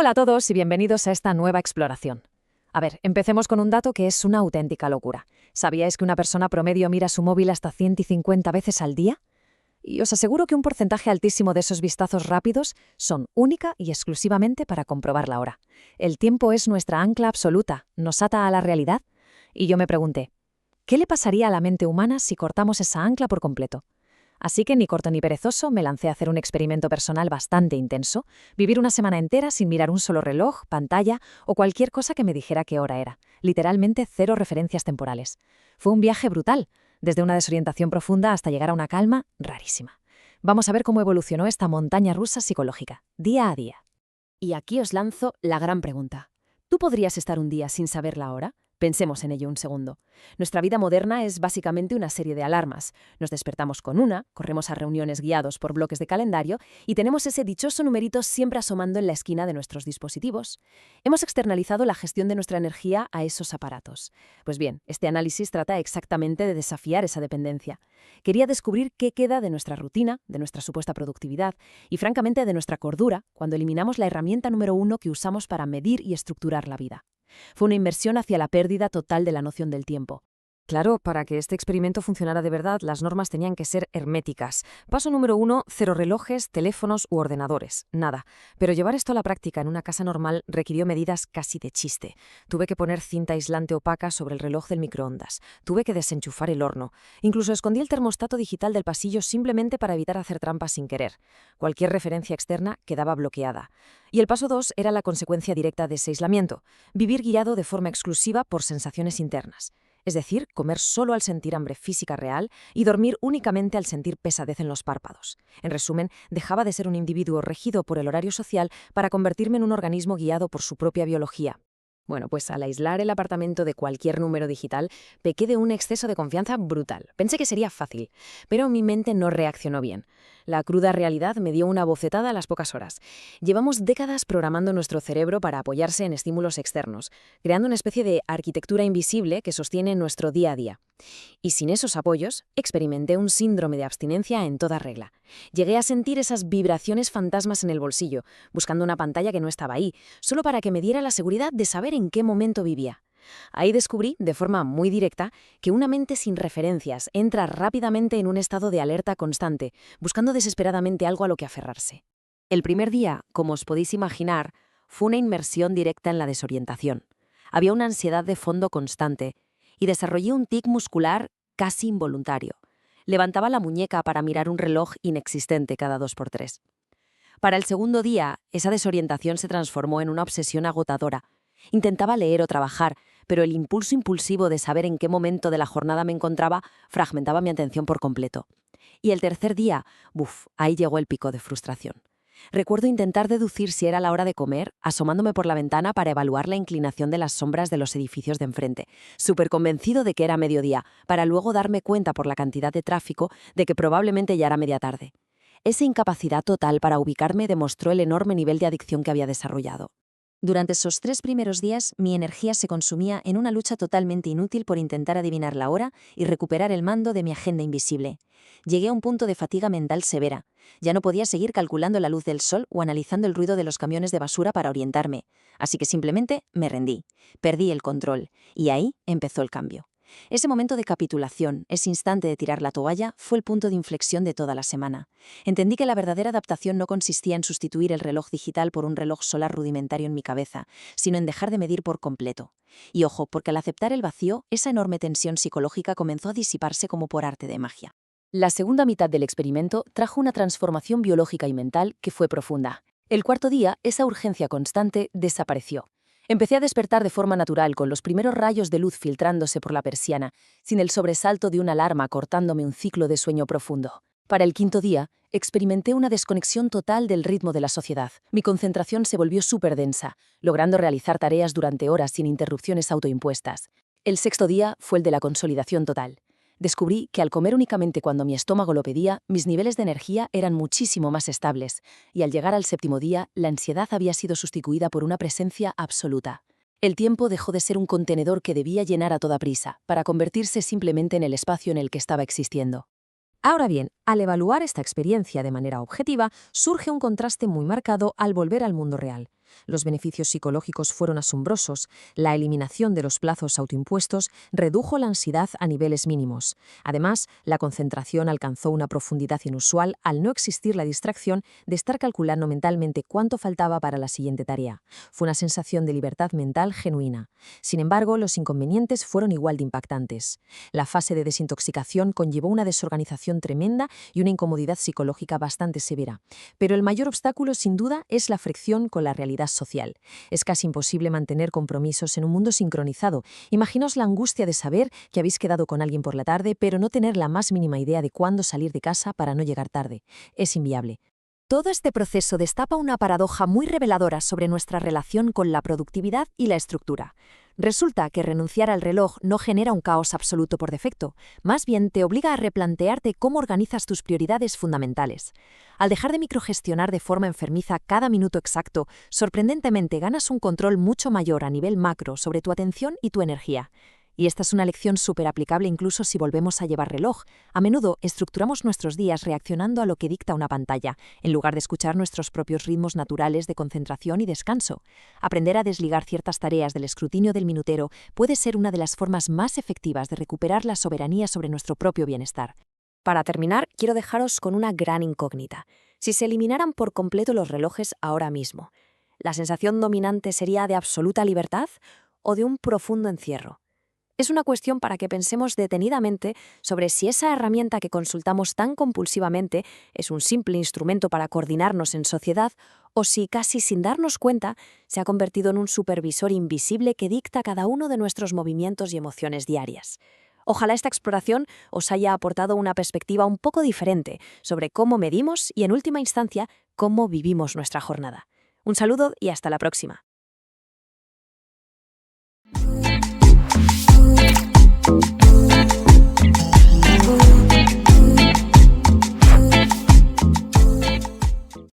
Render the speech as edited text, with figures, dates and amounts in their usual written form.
Hola a todos y bienvenidos a esta nueva exploración. A ver, empecemos con un dato que es una auténtica locura. ¿Sabíais que una persona promedio mira su móvil hasta 150 veces al día? Y os aseguro que un porcentaje altísimo de esos vistazos rápidos son única y exclusivamente para comprobar la hora. El tiempo es nuestra ancla absoluta, nos ata a la realidad. Y yo me pregunté, ¿qué le pasaría a la mente humana si cortamos esa ancla por completo? Así que ni corto ni perezoso me lancé a hacer un experimento personal bastante intenso, vivir una semana entera sin mirar un solo reloj, pantalla o cualquier cosa que me dijera qué hora era. Literalmente cero referencias temporales. Fue un viaje brutal, desde una desorientación profunda hasta llegar a una calma rarísima. Vamos a ver cómo evolucionó esta montaña rusa psicológica, día a día. Y aquí os lanzo la gran pregunta. ¿Tú podrías estar un día sin saber la hora? Pensemos en ello un segundo. Nuestra vida moderna es básicamente una serie de alarmas. Nos despertamos con una, corremos a reuniones guiados por bloques de calendario y tenemos ese dichoso numerito siempre asomando en la esquina de nuestros dispositivos. Hemos externalizado la gestión de nuestra energía a esos aparatos. Pues bien, este análisis trata exactamente de desafiar esa dependencia. Quería descubrir qué queda de nuestra rutina, de nuestra supuesta productividad y, francamente, de nuestra cordura cuando eliminamos la herramienta número uno que usamos para medir y estructurar la vida. Fue una inversión hacia la pérdida total de la noción del tiempo. Claro, para que este experimento funcionara de verdad, las normas tenían que ser herméticas. Paso número 1, cero relojes, teléfonos u ordenadores. Nada. Pero llevar esto a la práctica en una casa normal requirió medidas casi de chiste. Tuve que poner cinta aislante opaca sobre el reloj del microondas. Tuve que desenchufar el horno. Incluso escondí el termostato digital del pasillo simplemente para evitar hacer trampas sin querer. Cualquier referencia externa quedaba bloqueada. Y el paso 2 era la consecuencia directa de ese aislamiento. Vivir guiado de forma exclusiva por sensaciones internas. Es decir, comer solo al sentir hambre física real y dormir únicamente al sentir pesadez en los párpados. En resumen, dejaba de ser un individuo regido por el horario social para convertirme en un organismo guiado por su propia biología. Bueno, pues al aislar el apartamento de cualquier número digital, pequé de un exceso de confianza brutal. Pensé que sería fácil, pero mi mente no reaccionó bien. La cruda realidad me dio una bofetada a las pocas horas. Llevamos décadas programando nuestro cerebro para apoyarse en estímulos externos, creando una especie de arquitectura invisible que sostiene nuestro día a día. Y sin esos apoyos, experimenté un síndrome de abstinencia en toda regla. Llegué a sentir esas vibraciones fantasmas en el bolsillo, buscando una pantalla que no estaba ahí, solo para que me diera la seguridad de saber en qué momento vivía. Ahí descubrí, de forma muy directa, que una mente sin referencias entra rápidamente en un estado de alerta constante, buscando desesperadamente algo a lo que aferrarse. El primer día, como os podéis imaginar, fue una inmersión directa en la desorientación. Había una ansiedad de fondo constante y desarrollé un tic muscular casi involuntario. Levantaba la muñeca para mirar un reloj inexistente cada 2x3. Para el segundo día, esa desorientación se transformó en una obsesión agotadora. Intentaba leer o trabajar, pero el impulso impulsivo de saber en qué momento de la jornada me encontraba fragmentaba mi atención por completo. Y el tercer día, ahí llegó el pico de frustración. Recuerdo intentar deducir si era la hora de comer, asomándome por la ventana para evaluar la inclinación de las sombras de los edificios de enfrente, súper convencido de que era mediodía, para luego darme cuenta por la cantidad de tráfico de que probablemente ya era media tarde. Esa incapacidad total para ubicarme demostró el enorme nivel de adicción que había desarrollado. Durante esos 3 primeros días, mi energía se consumía en una lucha totalmente inútil por intentar adivinar la hora y recuperar el mando de mi agenda invisible. Llegué a un punto de fatiga mental severa. Ya no podía seguir calculando la luz del sol o analizando el ruido de los camiones de basura para orientarme, así que simplemente me rendí. Perdí el control, y ahí empezó el cambio. Ese momento de capitulación, ese instante de tirar la toalla, fue el punto de inflexión de toda la semana. Entendí que la verdadera adaptación no consistía en sustituir el reloj digital por un reloj solar rudimentario en mi cabeza, sino en dejar de medir por completo. Y ojo, porque al aceptar el vacío, esa enorme tensión psicológica comenzó a disiparse como por arte de magia. La segunda mitad del experimento trajo una transformación biológica y mental que fue profunda. El cuarto día, esa urgencia constante desapareció. Empecé a despertar de forma natural, con los primeros rayos de luz filtrándose por la persiana, sin el sobresalto de una alarma cortándome un ciclo de sueño profundo. Para el quinto día, experimenté una desconexión total del ritmo de la sociedad. Mi concentración se volvió súper densa, logrando realizar tareas durante horas sin interrupciones autoimpuestas. El sexto día fue el de la consolidación total. Descubrí que al comer únicamente cuando mi estómago lo pedía, mis niveles de energía eran muchísimo más estables, y al llegar al séptimo día, la ansiedad había sido sustituida por una presencia absoluta. El tiempo dejó de ser un contenedor que debía llenar a toda prisa, para convertirse simplemente en el espacio en el que estaba existiendo. Ahora bien, al evaluar esta experiencia de manera objetiva, surge un contraste muy marcado al volver al mundo real. Los beneficios psicológicos fueron asombrosos. La eliminación de los plazos autoimpuestos redujo la ansiedad a niveles mínimos. Además, la concentración alcanzó una profundidad inusual al no existir la distracción de estar calculando mentalmente cuánto faltaba para la siguiente tarea. Fue una sensación de libertad mental genuina. Sin embargo, los inconvenientes fueron igual de impactantes. La fase de desintoxicación conllevó una desorganización tremenda y una incomodidad psicológica bastante severa. Pero el mayor obstáculo, sin duda, es la fricción con la realidad social. Es casi imposible mantener compromisos en un mundo sincronizado. Imaginaos la angustia de saber que habéis quedado con alguien por la tarde, pero no tener la más mínima idea de cuándo salir de casa para no llegar tarde. Es inviable. Todo este proceso destapa una paradoja muy reveladora sobre nuestra relación con la productividad y la estructura. Resulta que renunciar al reloj no genera un caos absoluto por defecto, más bien te obliga a replantearte cómo organizas tus prioridades fundamentales. Al dejar de microgestionar de forma enfermiza cada minuto exacto, sorprendentemente ganas un control mucho mayor a nivel macro sobre tu atención y tu energía. Y esta es una lección súper aplicable incluso si volvemos a llevar reloj. A menudo estructuramos nuestros días reaccionando a lo que dicta una pantalla, en lugar de escuchar nuestros propios ritmos naturales de concentración y descanso. Aprender a desligar ciertas tareas del escrutinio del minutero puede ser una de las formas más efectivas de recuperar la soberanía sobre nuestro propio bienestar. Para terminar, quiero dejaros con una gran incógnita. Si se eliminaran por completo los relojes ahora mismo, ¿la sensación dominante sería de absoluta libertad o de un profundo encierro? Es una cuestión para que pensemos detenidamente sobre si esa herramienta que consultamos tan compulsivamente es un simple instrumento para coordinarnos en sociedad o si, casi sin darnos cuenta, se ha convertido en un supervisor invisible que dicta cada uno de nuestros movimientos y emociones diarias. Ojalá esta exploración os haya aportado una perspectiva un poco diferente sobre cómo medimos y, en última instancia, cómo vivimos nuestra jornada. Un saludo y hasta la próxima.